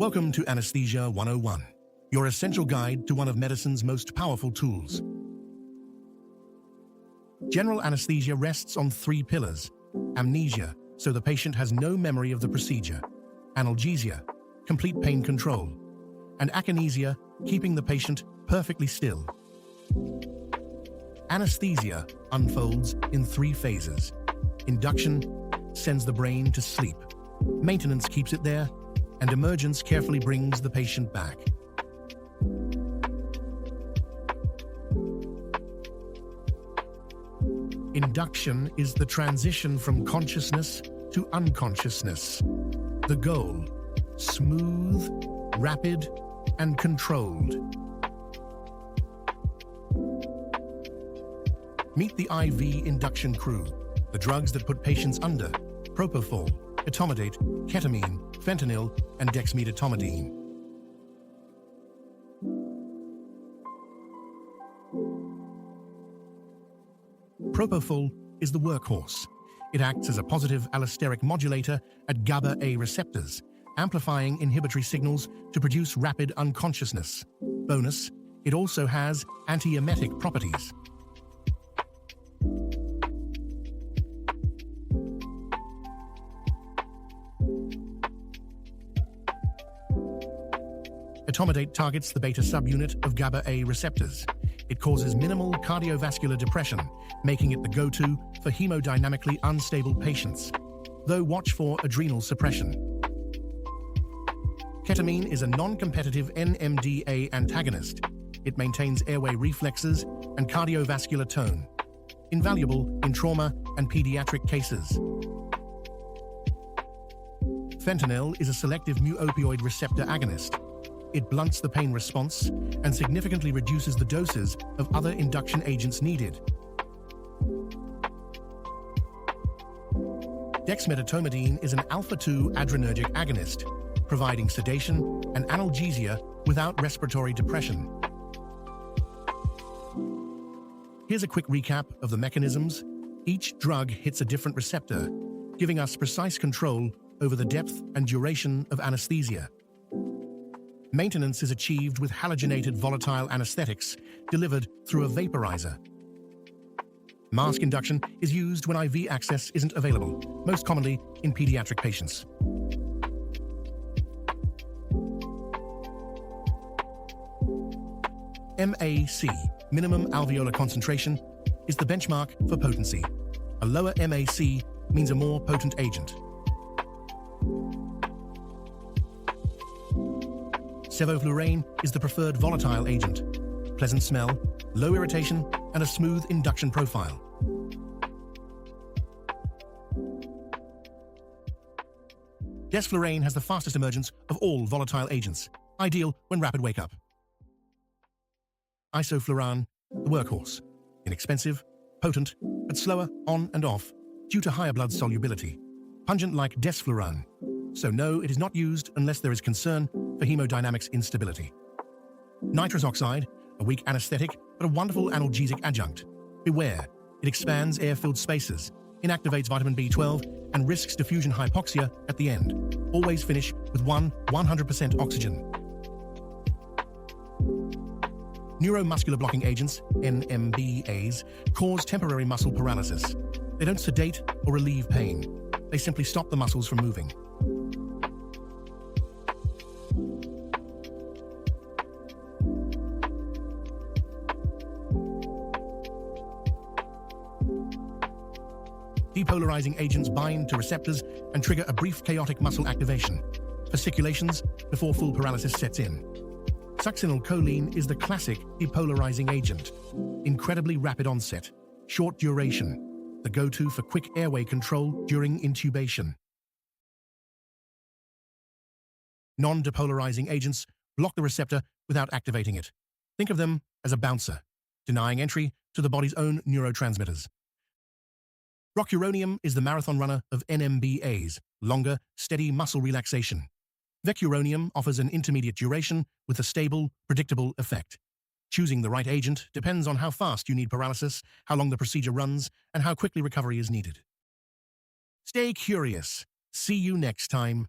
Welcome to Anesthesia 101, your essential guide to one of medicine's most powerful tools. General anesthesia rests on three pillars: amnesia, so the patient has no memory of the procedure; analgesia, complete pain control; and akinesia, keeping the patient perfectly still. Anesthesia unfolds in three phases. Induction sends the brain to sleep. Maintenance keeps it there, and emergence carefully brings the patient back. Induction is the transition from consciousness to unconsciousness. The goal: smooth, rapid, and controlled. Meet the IV induction crew, the drugs that put patients under: propofol, etomidate, ketamine, fentanyl, and dexmedetomidine. Propofol is the workhorse. It acts as a positive allosteric modulator at GABA-A receptors, amplifying inhibitory signals to produce rapid unconsciousness. Bonus: it also has antiemetic properties. Etomidate targets the beta subunit of GABA-A receptors. It causes minimal cardiovascular depression, making it the go-to for hemodynamically unstable patients, though watch for adrenal suppression. Ketamine is a non-competitive NMDA antagonist. It maintains airway reflexes and cardiovascular tone, invaluable in trauma and pediatric cases. Fentanyl is a selective mu-opioid receptor agonist. It blunts the pain response and significantly reduces the doses of other induction agents needed. Dexmedetomidine is an alpha-2 adrenergic agonist, providing sedation and analgesia without respiratory depression. Here's a quick recap of the mechanisms. Each drug hits a different receptor, giving us precise control over the depth and duration of anesthesia. Maintenance is achieved with halogenated volatile anesthetics delivered through a vaporizer. Mask induction is used when IV access isn't available, most commonly in pediatric patients. MAC, minimum alveolar concentration, is the benchmark for potency. A lower MAC means a more potent agent. Sevoflurane is the preferred volatile agent. Pleasant smell, low irritation, and a smooth induction profile. Desflurane has the fastest emergence of all volatile agents, ideal when rapid wake-up. Isoflurane, the workhorse. Inexpensive, potent, but slower on and off due to higher blood solubility. Pungent like desflurane. So no, it is not used unless there is concern for hemodynamics instability. Nitrous oxide, a weak anesthetic, but a wonderful analgesic adjunct. Beware, it expands air-filled spaces, inactivates vitamin B12, and risks diffusion hypoxia at the end. Always finish with 100% oxygen. Neuromuscular blocking agents, NMBAs, cause temporary muscle paralysis. They don't sedate or relieve pain. They simply stop the muscles from moving. Depolarizing agents bind to receptors and trigger a brief chaotic muscle activation, fasciculations, before full paralysis sets in. Succinylcholine is the classic depolarizing agent. Incredibly rapid onset, short duration, the go-to for quick airway control during intubation. Non-depolarizing agents block the receptor without activating it. Think of them as a bouncer, denying entry to the body's own neurotransmitters. Rocuronium is the marathon runner of NMBAs, longer, steady muscle relaxation. Vecuronium offers an intermediate duration with a stable, predictable effect. Choosing the right agent depends on how fast you need paralysis, how long the procedure runs, and how quickly recovery is needed. Stay curious. See you next time.